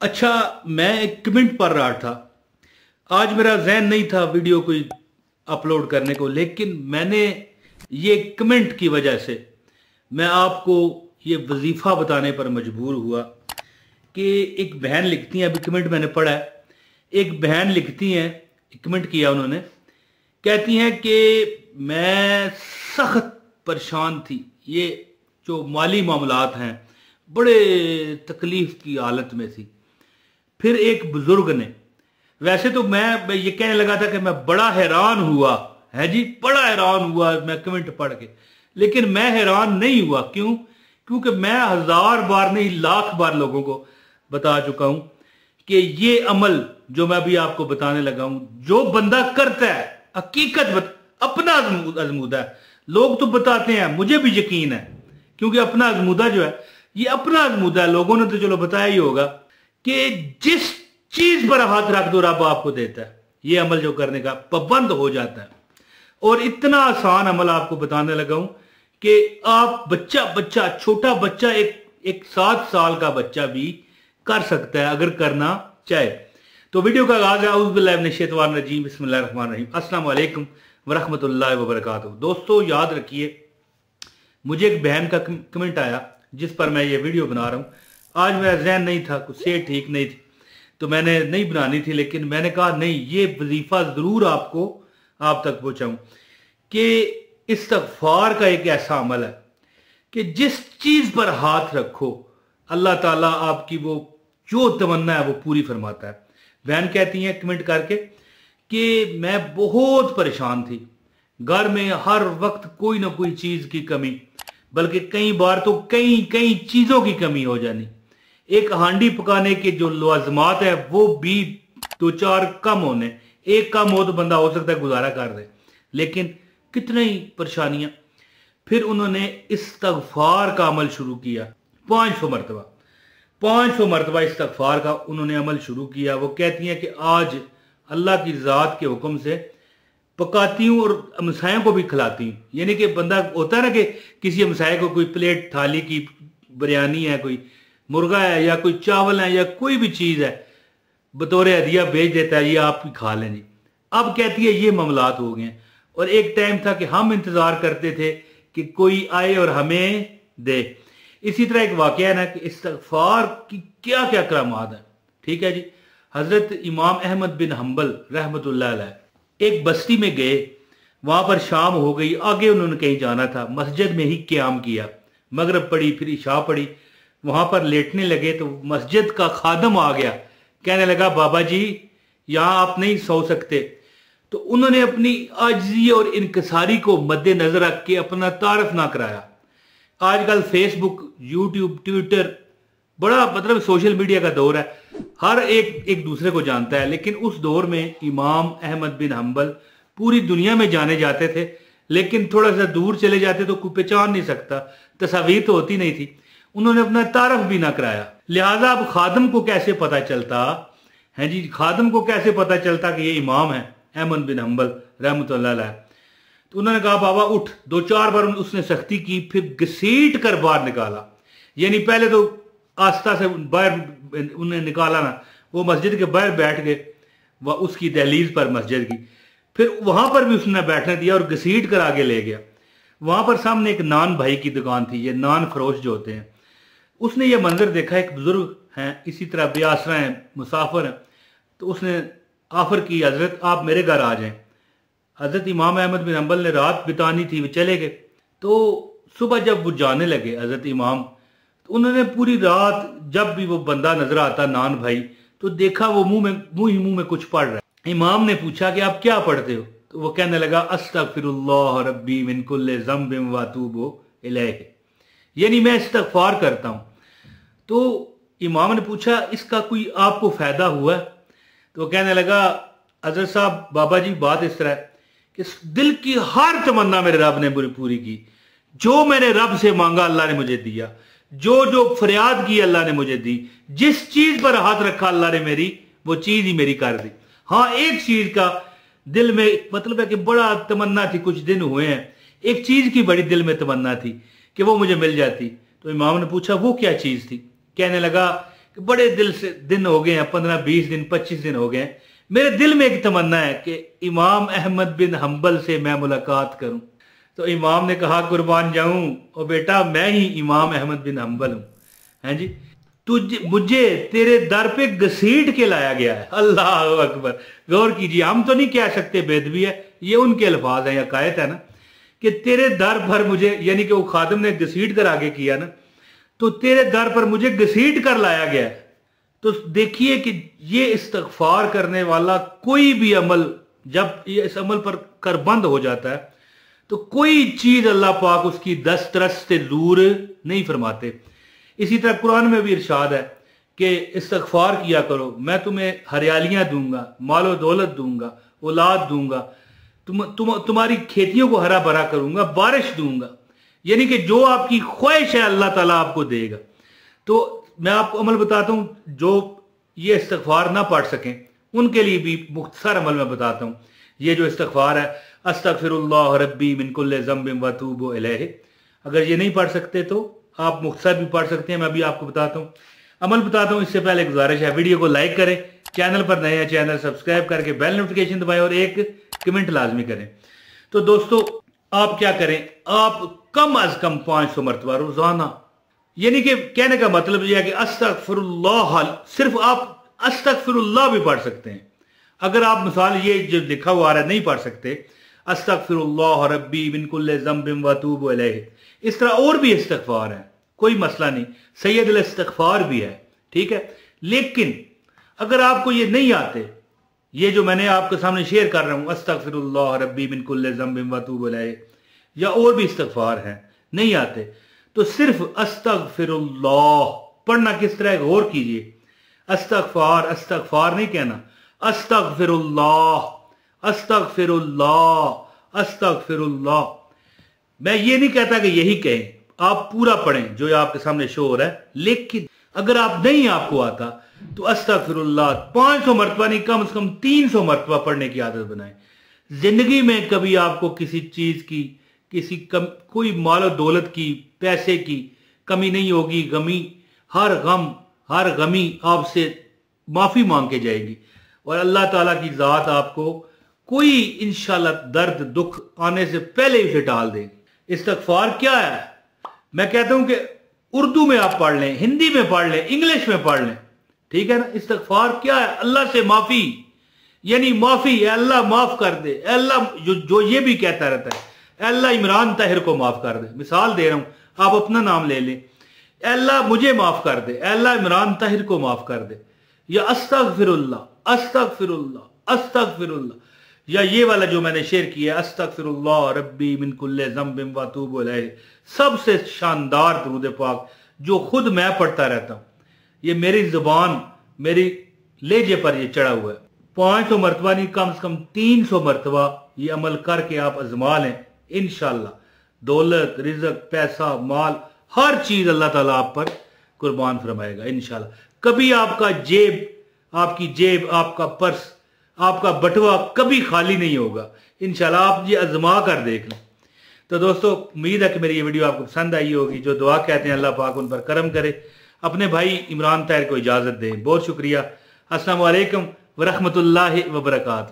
अच्छा, मैं एक कमेंट पढ़ रहा था। आज मेरा जहन नहीं था वीडियो कोई अपलोड करने को, लेकिन मैंने ये कमेंट की वजह से मैं आपको ये वजीफा बताने पर मजबूर हुआ कि एक बहन लिखती हैं, अभी कमेंट मैंने पढ़ा है। एक बहन लिखती हैं, कमेंट किया उन्होंने, कहती हैं कि मैं सख्त परेशान थी, ये जो माली मामलात हैं बड़े तकलीफ की हालत में थी। फिर एक बुजुर्ग ने, वैसे तो मैं ये कहने लगा था कि मैं बड़ा हैरान हुआ है जी, बड़ा हैरान हुआ मैं कमेंट पढ़ के, लेकिन मैं हैरान नहीं हुआ। क्यों? क्योंकि मैं 1000 बार नहीं लाख बार लोगों को बता चुका हूं कि ये अमल जो मैं अभी आपको बताने लगा हूं, जो बंदा करता है हकीकत अपना आजमूदा है। लोग तो बताते हैं, मुझे भी यकीन है, क्योंकि अपना आजमूदा जो है ये अपना आजमूदा है। लोगों ने तो चलो बताया ही होगा कि जिस चीज पर हाथ रख दो रब आपको देता है। ये अमल जो करने का पाबंद हो जाता है। और इतना आसान अमल आपको बताने लगा हूं कि आप बच्चा छोटा बच्चा, एक 7 साल का बच्चा भी कर सकता है अगर करना चाहे। तो वीडियो का आगाज है औज़ु बिल्लाहि मिनश शैतानिर रजीम, बिस्मिल्लाहिर रहमानिर रहीम, अस्सलाम वालेकुम वरहमतुल्लाहि वबरकातुहू। दोस्तों याद रखिए, मुझे एक बहन का कमेंट आया जिस पर मैं ये वीडियो बना रहा हूं। आज मेरा जहन नहीं था, कुछ सेहत ठीक नहीं थी तो मैंने नहीं बनानी थी, लेकिन मैंने कहा नहीं, ये वजीफा जरूर आपको आप तक पहुंचाऊं कि इस्तिग़फ़ार का एक ऐसा अमल है कि जिस चीज पर हाथ रखो अल्लाह ताला आपकी वो जो तमन्ना है वो पूरी फरमाता है। बहन कहती हैं कमेंट करके कि मैं बहुत परेशान थी, घर में हर वक्त कोई ना कोई चीज की कमी, बल्कि कई बार तो कई चीजों की कमी हो जानी। एक हांडी पकाने के जो लवाजमात है वो भी 2-4 कम होने, एक कम हो तो बंदा हो सकता है गुजारा कर दे, लेकिन कितनी ही परेशानियां। फिर उन्होंने इस्तिग़फ़ार का अमल शुरू किया, 500 मरतबा इस्तिग़फ़ार का उन्होंने अमल शुरू किया। वो कहती हैं कि आज अल्लाह की ज़ात के हुक्म से पकाती हूँ और हमसायों को भी खिलाती हूँ। यानी कि बंदा होता है ना कि किसी हमसाये को कोई प्लेट थाली की बिरयानी है, कोई मुर्गा है या कोई चावल है या कोई भी चीज़ है, बतौर हदिया भेज देता है, ये आप भी खा लें जी। अब कहती है ये मामलात हो गए हैं। और एक टाइम था कि हम इंतजार करते थे कि कोई आए और हमें दे। इसी तरह एक वाकया है ना कि इस्तिग़फ़ार की क्या क्या करामात है। ठीक है जी। हजरत इमाम अहमद बिन हम्बल रहमतुल्लाह अलैह एक बस्ती में गए, वहां पर शाम हो गई, आगे उन्होंने कहीं जाना था, मस्जिद में ही क़याम किया, मगरिब पढ़ी, फिर इशा पढ़ी, वहां पर लेटने लगे तो मस्जिद का खादम आ गया, कहने लगा बाबा जी यहां आप नहीं सो सकते। तो उन्होंने अपनी आजिज़ी और इनकसारी को मद्देनजर रख के अपना तारफ ना कराया। आजकल फेसबुक, यूट्यूब, ट्विटर, बड़ा मतलब सोशल मीडिया का दौर है, हर एक दूसरे को जानता है। लेकिन उस दौर में इमाम अहमद बिन हम्बल पूरी दुनिया में जाने जाते थे, लेकिन थोड़ा सा दूर चले जाते तो कोई पहचान नहीं सकता, तस्वीर तो होती नहीं थी। उन्होंने अपना तारफ भी ना कराया। लिहाजा अब खादम को कैसे पता चलता है जी, खादम को कैसे पता चलता कि ये इमाम है अहमद बिन हम्बल रहमतुल्लाह अलैह। तो उन्होंने कहा बाबा उठ। 2-4 बार उसने सख्ती की, फिर घसीट कर बाहर निकाला। यानी पहले तो आस्था से बाहर उन्हें निकाला ना, वो मस्जिद के बाहर बैठ गए, वह उसकी दहलीज पर मस्जिद की, फिर वहां पर भी उसने बैठने दिया और घसीट कर आगे ले गया। वहां पर सामने एक नान भाई की दुकान थी, ये नान फरोश जो होते हैं। उसने ये मंजर देखा, एक बुजुर्ग हैं इसी तरह बेआसरा हैं, मुसाफिर हैं, तो उसने ऑफर की हजरत आप मेरे घर आ जाएं। हजरत इमाम अहमद बिन हम्बल ने रात बितानी थी, वे चले गए। तो सुबह जब वो जाने लगे हजरत इमाम, तो उन्होंने पूरी रात जब भी वो बंदा नजर आता नान भाई, तो देखा वो मुंह में कुछ पढ़ रहा है। इमाम ने पूछा कि आप क्या पढ़ते हो? तो वो कहने लगा अस्तगफिरुल्लाह रब्बी मिन कुल्लि ज़ंबिन व अतूबु इलैहि, यानी मैं इस्तिग़फ़ार करता हूं। तो इमाम ने पूछा इसका कोई आपको फायदा हुआ? तो कहने लगा हजरत साहब बाबा जी बात इस तरह है कि दिल की हर तमन्ना मेरे रब ने पूरी की, जो मैंने रब से मांगा अल्लाह ने मुझे दिया, जो फरियाद की अल्लाह ने मुझे दी, जिस चीज पर हाथ रखा अल्लाह ने मेरी वो चीज ही मेरी कर दी। हाँ, एक चीज का दिल में मतलब है कि बड़ा तमन्ना थी, कुछ दिन हुए हैं, एक चीज की बड़ी दिल में तमन्ना थी कि वो मुझे मिल जाती। तो इमाम ने पूछा वो क्या चीज थी? कहने लगा कि बड़े दिल से दिन हो गए हैं, 15-20 दिन 25 दिन हो गए हैं, मेरे दिल में एक तमन्ना है कि इमाम अहमद बिन हम्बल से मैं मुलाकात करूं। तो इमाम ने कहा कुर्बान जाऊं, और बेटा मैं ही इमाम अहमद बिन हम्बल हूं, हैं जी, तुझे मुझे तेरे दर पे घसीट के लाया गया है। अल्लाह अकबर, गौर कीजिए, हम तो नहीं कह सकते बेदबी है, ये उनके अल्फाज हैं, या कायत है ना, कि तेरे दर पर मुझे, यानी कि वो खादिम ने घसीट कर आगे किया ना, तो तेरे दर पर मुझे घसीट कर लाया गया है। तो देखिए कि ये इस्तगफार करने वाला कोई भी अमल, जब ये इस अमल पर करबंद हो जाता है तो कोई चीज अल्लाह पाक उसकी दस्तरस से दूर नहीं फरमाते। इसी तरह कुरान में भी इरशाद है कि इस्तगफार किया करो, मैं तुम्हें हरियालियां दूंगा, मालो दौलत दूंगा, औलाद दूंगा, तुम्हारी खेतियों को हरा भरा करूंगा, बारिश दूंगा, यानी कि जो आपकी ख्वाहिश है अल्लाह ताला आपको देगा। तो मैं आपको अमल बताता हूं, जो ये इस्तगफार ना पढ़ सकें उनके लिए भी मुख्तसर अमल मैं बताता हूं। ये जो इस्तगफार है, अस्तगफिरुल्लाह रब्बी मिन कुल्लि ज़ंबिन व अतूबु इलैहि, अगर ये नहीं पढ़ सकते तो आप मुख्तसर भी पढ़ सकते हैं। मैं अभी आपको बताता हूँ, अमल बताता हूँ। इससे पहले गुजारिश है, वीडियो को लाइक करें, चैनल पर नए हैं चैनल सब्सक्राइब करके बेल नोटिफिकेशन दबाएं और एक कमेंट लाजमी करें। तो दोस्तों आप क्या करें, आप कम अज कम 500 मरतबा रोजाना, यानी कि कहने का मतलब यह है कि अस्तगफिरुल्लाह, सिर्फ आप अस्तगफिरुल्लाह भी पढ़ सकते हैं। अगर आप मिसाल ये जो लिखा हुआ आ रहा है नहीं पढ़ सकते, अस्तगफिरुल्लाह रब्बी मिन कुल्लि ज़ंबिन व अतूबु इलैहि, इस तरह और भी इस्तगफार है, कोई मसला नहीं, सैयदुल इस्तगफार भी है, ठीक है। लेकिन अगर आपको ये नहीं आते, ये जो मैंने आपके सामने शेयर कर रहा हूं, अस्तगफिरुल्लाह रब्बी मिन कुल्लि ज़ंबिन व अतूबु इलैहि, या और भी इस्तगफार हैं, नहीं आते, तो सिर्फ अस्तगफिरुल्लाह पढ़ना किस तरह, गौर कीजिए। अस्तगफार, अस्तगफार नहीं कहना, अस्तगफिरुल्लाह, अस्तगफिरुल्लाह, अस्तगफिरुल्लाह। मैं ये नहीं कहता कि यही कहें, आप पूरा पढ़ें जो आपके सामने शो हो रहा है। लेकिन अगर आप नहीं आपको आता तो अस्तगफिरुल्लाह 500 मरतबा नहीं, कम से कम 300 मरतबा पढ़ने की आदत बनाएं। जिंदगी में कभी आपको किसी चीज की, कोई मालो दौलत की, पैसे की कमी नहीं होगी। हर गमी आपसे माफी मांग के जाएगी और अल्लाह ताला की जात आपको कोई इंशाल्लाह दर्द दुख आने से पहले ही उसे टाल देगी। इस्तगफार क्या है, मैं कहता हूं कि उर्दू में आप पढ़ लें, हिंदी में पढ़ लें, इंग्लिश में पढ़ लें, ठीक है ना। इस्तगफार क्या है, अल्लाह से माफी, यानी माफी, अल्लाह माफ कर दे, अल्लाह जो ये भी कहता रहता है, अल्लाह इमरान ताहिर को माफ कर दे। मिसाल दे रहा हूं, आप अपना नाम ले लें, अल्लाह मुझे माफ कर दे, अल्लाह इमरान ताहिर को माफ कर दे, या अस्तगफिरुल्लाह, अस्तगफिरुल्लाह, अस्तगफिरुल्लाह, या ये वाला जो मैंने शेयर किया, अस्तगफिरुल्लाह रब्बी मिन कुल्लि ज़ंबिन व अतूबु इलैहि, सबसे शानदार दुरूद पाक जो खुद मैं पढ़ता रहता हूं, ये मेरी जुबान, मेरी लेजे पर ये चढ़ा हुआ है। 500 मरतबा नहीं, कम से कम 300 मरतबा ये अमल करके आप आजमा लें, इंशाल्लाह दौलत, रिज़्क, पैसा, माल, हर चीज अल्लाह ताला आप पर कुर्बान फरमाएगा इंशाल्लाह। कभी आपकी जेब, आपका पर्स, आपका बटुआ कभी खाली नहीं होगा इंशाल्लाह। आप ये आजमा कर देख लें। तो दोस्तों उम्मीद है कि मेरी ये वीडियो आपको पसंद आई होगी। जो दुआ कहते हैं अल्लाह पाक उन पर करम करे। अपने भाई इमरान ताहिर को इजाजत दें। बहुत शुक्रिया। अस्सलाम वालेकुम व रहमतुल्लाहि व बरकातहू।